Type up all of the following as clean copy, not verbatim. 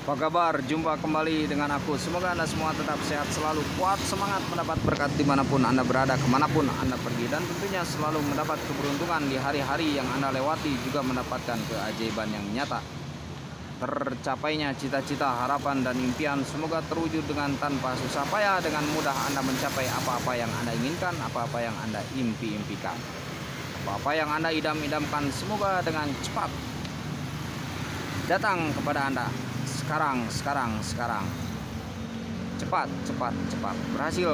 Apa kabar? Jumpa kembali dengan aku. Semoga Anda semua tetap sehat selalu, kuat, semangat, mendapat berkat dimanapun Anda berada, kemanapun Anda pergi, dan tentunya selalu mendapat keberuntungan di hari-hari yang Anda lewati, juga mendapatkan keajaiban yang nyata. Tercapainya cita-cita, harapan, dan impian semoga terwujud dengan tanpa susah payah. Dengan mudah Anda mencapai apa-apa yang Anda inginkan, apa-apa yang Anda impi-impikan, apa-apa yang Anda idam-idamkan, semoga dengan cepat datang kepada Anda. Sekarang. Cepat. Berhasil.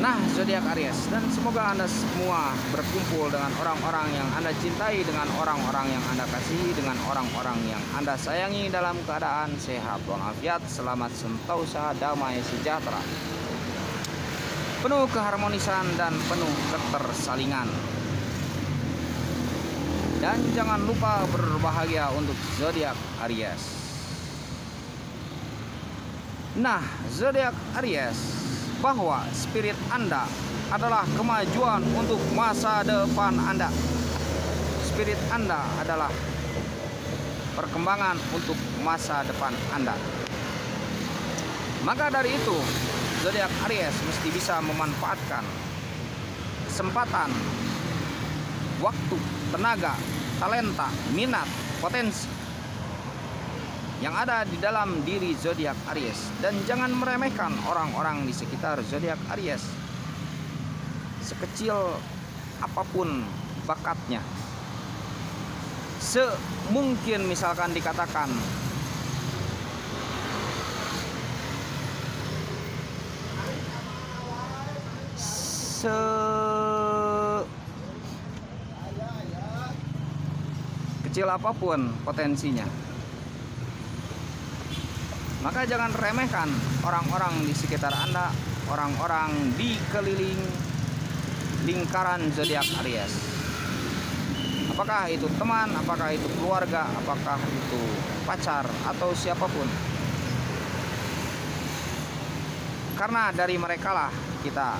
Nah, zodiak Aries, dan semoga Anda semua berkumpul dengan orang-orang yang Anda cintai, dengan orang-orang yang Anda kasihi, dengan orang-orang yang Anda sayangi dalam keadaan sehat walafiat, selamat sentosa, damai sejahtera, penuh keharmonisan dan penuh ketersalingan. Dan jangan lupa berbahagia untuk zodiak Aries. Nah, zodiak Aries, bahwa spirit Anda adalah kemajuan untuk masa depan Anda. Spirit Anda adalah perkembangan untuk masa depan Anda. Maka dari itu, zodiak Aries mesti bisa memanfaatkan kesempatan, waktu, tenaga, talenta, minat, potensi yang ada di dalam diri zodiak Aries, dan jangan meremehkan orang-orang di sekitar zodiak Aries. Sekecil apapun bakatnya, semungkin misalkan dikatakan kecil apapun potensinya, maka jangan remehkan orang-orang di sekitar Anda, orang-orang di keliling lingkaran zodiak Aries. Apakah itu teman, apakah itu keluarga, apakah itu pacar, atau siapapun. Karena dari merekalah kita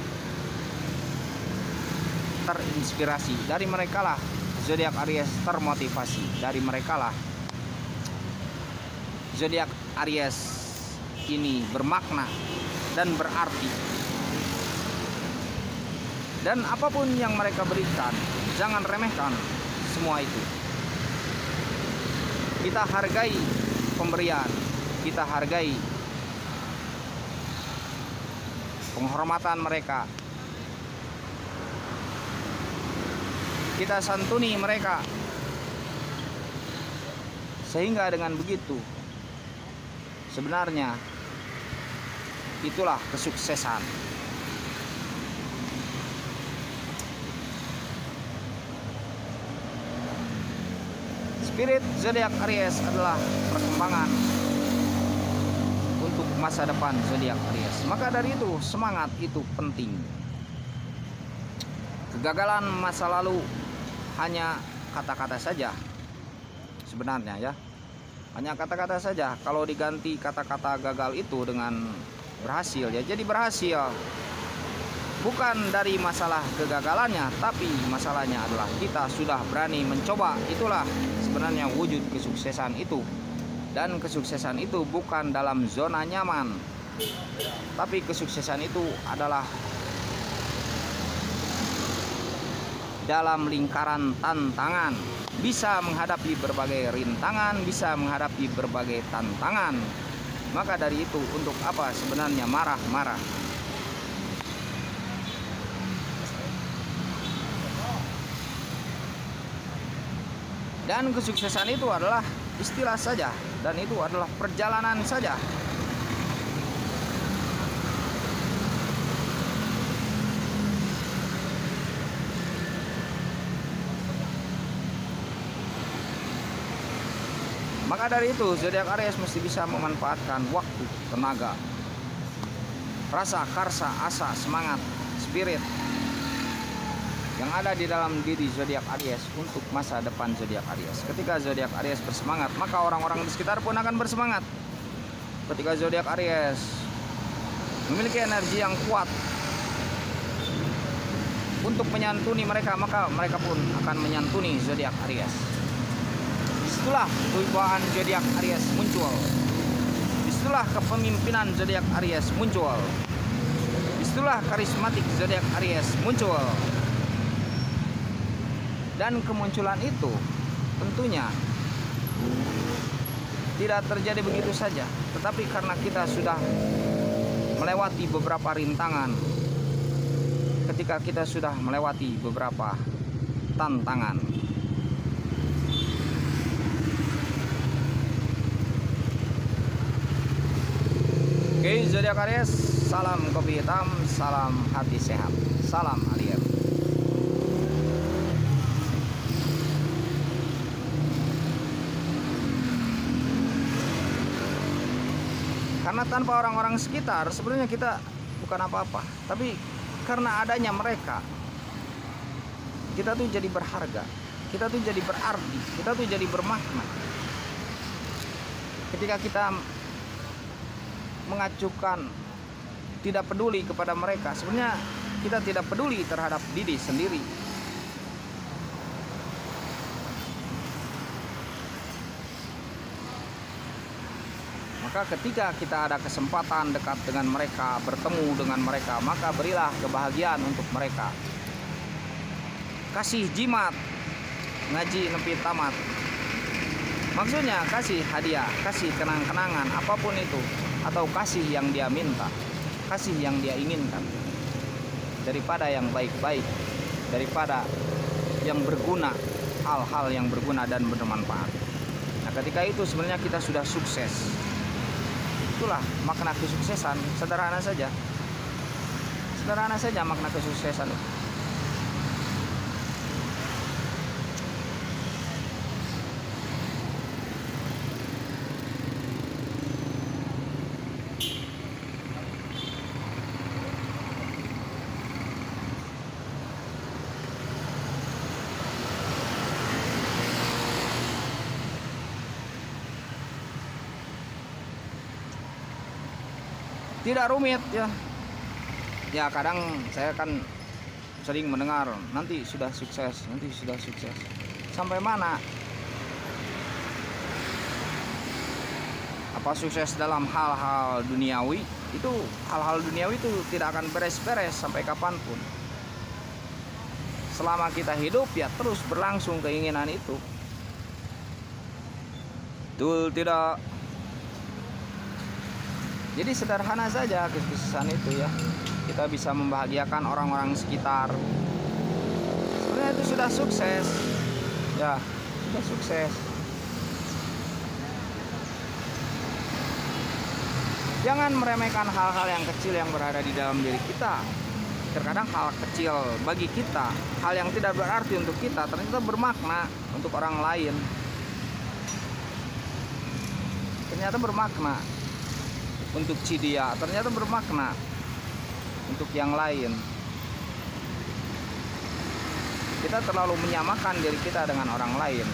terinspirasi, dari merekalah zodiak Aries termotivasi, dari merekalah zodiak Aries ini bermakna dan berarti. Dan apapun yang mereka berikan, jangan remehkan semua itu. Kita hargai pemberian, kita hargai penghormatan mereka, kita santuni mereka, sehingga dengan begitu sebenarnya itulah kesuksesan. Spirit zodiak Aries adalah perkembangan untuk masa depan zodiak Aries. Maka dari itu, semangat itu penting. Kegagalan masa lalu hanya kata-kata saja sebenarnya, ya. Hanya kata-kata saja. Kalau diganti kata-kata gagal itu dengan berhasil, ya jadi berhasil. Bukan dari masalah kegagalannya, tapi masalahnya adalah kita sudah berani mencoba. Itulah sebenarnya wujud kesuksesan itu. Dan kesuksesan itu bukan dalam zona nyaman, tapi kesuksesan itu adalah dalam lingkaran tantangan, bisa menghadapi berbagai rintangan, bisa menghadapi berbagai tantangan. Maka dari itu, untuk apa sebenarnya marah-marah? Dan kesuksesan itu adalah istilah saja, dan itu adalah perjalanan saja. Maka dari itu, zodiak Aries mesti bisa memanfaatkan waktu, tenaga, rasa, karsa, asa, semangat, spirit yang ada di dalam diri zodiak Aries untuk masa depan zodiak Aries. Ketika zodiak Aries bersemangat, maka orang-orang di sekitar pun akan bersemangat. Ketika zodiak Aries memiliki energi yang kuat untuk menyantuni mereka, maka mereka pun akan menyantuni zodiak Aries. Disitulah kewibawaan zodiak Aries muncul. Disitulah kepemimpinan zodiak Aries muncul. Disitulah karismatik zodiak Aries muncul. Dan kemunculan itu tentunya tidak terjadi begitu saja, tetapi karena kita sudah melewati beberapa rintangan, ketika kita sudah melewati beberapa tantangan. Oke, zodiak Aries, salam kopi hitam, salam hati sehat, salam Aries. Karena tanpa orang-orang sekitar sebenarnya kita bukan apa-apa, tapi karena adanya mereka kita tuh jadi berharga, kita tuh jadi berarti, kita tuh jadi bermakna. Ketika kita mengacukan tidak peduli kepada mereka, sebenarnya kita tidak peduli terhadap diri sendiri. Maka ketika kita ada kesempatan dekat dengan mereka, bertemu dengan mereka, maka berilah kebahagiaan untuk mereka. Kasih jimat, ngaji nepi tamat. Maksudnya kasih hadiah, kasih kenang-kenangan apapun itu, atau kasih yang dia minta, kasih yang dia inginkan, daripada yang baik-baik, daripada yang berguna, hal-hal yang berguna dan bermanfaat. Nah, ketika itu sebenarnya kita sudah sukses. Itulah makna kesuksesan, sederhana saja. Sederhana saja makna kesuksesan. Tidak rumit ya. Ya kadang saya kan sering mendengar nanti sudah sukses, nanti sudah sukses. Sampai mana? Apa sukses dalam hal-hal duniawi? Itu hal-hal duniawi itu tidak akan beres-beres sampai kapanpun. Selama kita hidup ya terus berlangsung keinginan itu. Betul tidak? Jadi sederhana saja kesuksesan itu ya. Kita bisa membahagiakan orang-orang sekitar. Sebenarnya itu sudah sukses. Ya, sudah sukses. Jangan meremehkan hal-hal yang kecil yang berada di dalam diri kita. Terkadang hal kecil bagi kita, hal yang tidak berarti untuk kita, ternyata bermakna untuk orang lain. Ternyata bermakna untuk Cidia, ternyata bermakna untuk yang lain. Kita terlalu menyamakan diri kita dengan orang lain,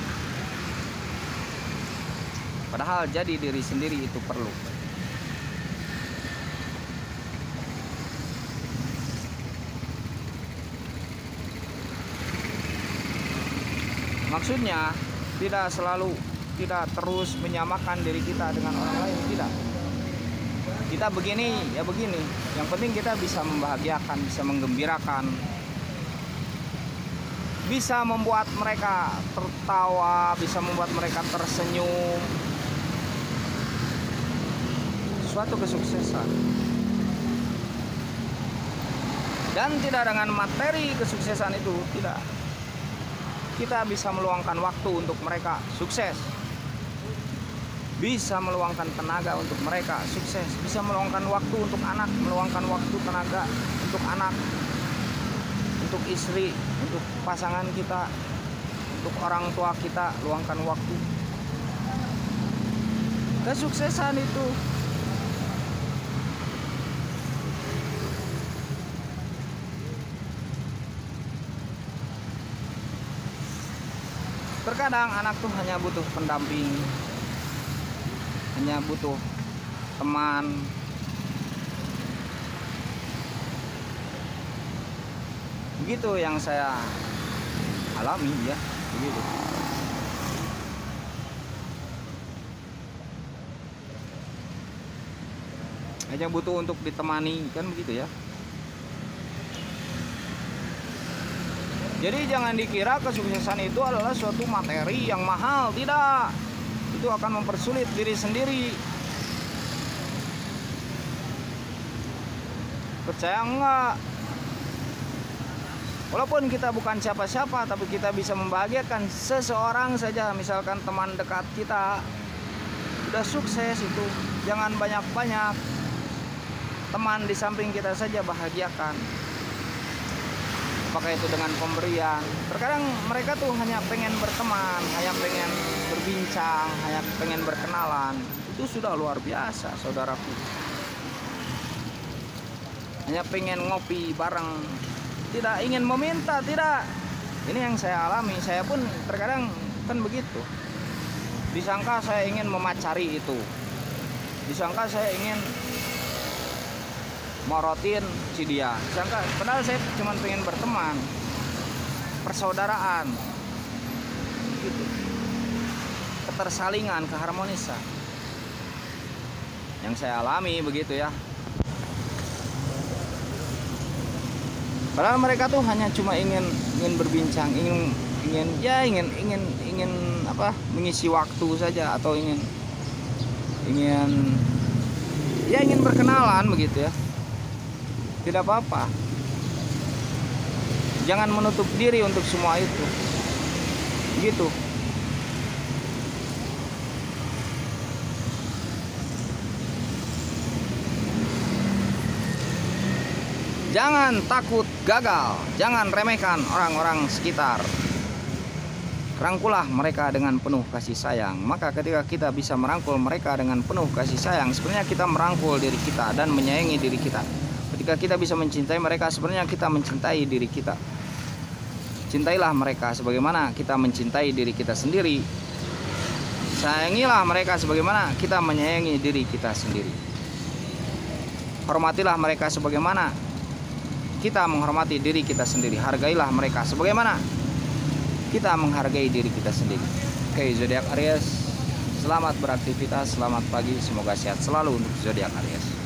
padahal jadi diri sendiri itu perlu. Maksudnya tidak terus menyamakan diri kita dengan orang lain, tidak. Kita begini ya begini, yang penting kita bisa membahagiakan, bisa menggembirakan, bisa membuat mereka tertawa, bisa membuat mereka tersenyum. Suatu kesuksesan. Dan tidak dengan materi kesuksesan itu, tidak. Kita bisa meluangkan waktu untuk mereka sukses, bisa meluangkan tenaga untuk mereka sukses, bisa meluangkan waktu untuk anak, meluangkan waktu tenaga untuk anak, untuk istri, untuk pasangan kita, untuk orang tua kita, luangkan waktu. Kesuksesan itu terkadang anak tuh hanya butuh pendamping, hanya butuh teman. Begitu yang saya alami ya, begitu. hanya butuh untuk ditemani, kan begitu ya. Jadi jangan dikira kesuksesan itu adalah suatu materi yang mahal, tidak. Itu akan mempersulit diri sendiri. Percaya enggak? Walaupun kita bukan siapa-siapa, tapi kita bisa membahagiakan seseorang saja. Misalkan teman dekat kita udah sukses, itu jangan banyak-banyak. Teman di samping kita saja bahagiakan. Apakah itu dengan pemberian. Terkadang mereka tuh hanya pengen berteman, hanya pengen berbincang, hanya pengen berkenalan. Itu sudah luar biasa, saudaraku. Hanya pengen ngopi bareng, tidak ingin meminta, tidak. Ini yang saya alami. Saya pun terkadang kan begitu. Disangka saya ingin memacari itu, disangka saya ingin morotin si dia, disangka, padahal saya cuma pengen berteman, persaudaraan gitu, ketersalingan, keharmonisan. Yang saya alami begitu ya. Padahal mereka tuh hanya cuma ingin berbincang, ingin apa, mengisi waktu saja, atau ingin berkenalan begitu ya. Tidak apa-apa. Jangan menutup diri untuk semua itu. Gitu. Jangan takut gagal, jangan remehkan orang-orang sekitar. Rangkulah mereka dengan penuh kasih sayang. Maka ketika kita bisa merangkul mereka dengan penuh kasih sayang, sebenarnya kita merangkul diri kita dan menyayangi diri kita. Ketika kita bisa mencintai mereka, sebenarnya kita mencintai diri kita. Cintailah mereka sebagaimana kita mencintai diri kita sendiri. Sayangilah mereka sebagaimana kita menyayangi diri kita sendiri. Hormatilah mereka sebagaimana kita menghormati diri kita sendiri. Hargailah mereka sebagaimana kita menghargai diri kita sendiri. Oke, zodiak Aries, selamat beraktivitas, selamat pagi, semoga sehat selalu untuk zodiak Aries.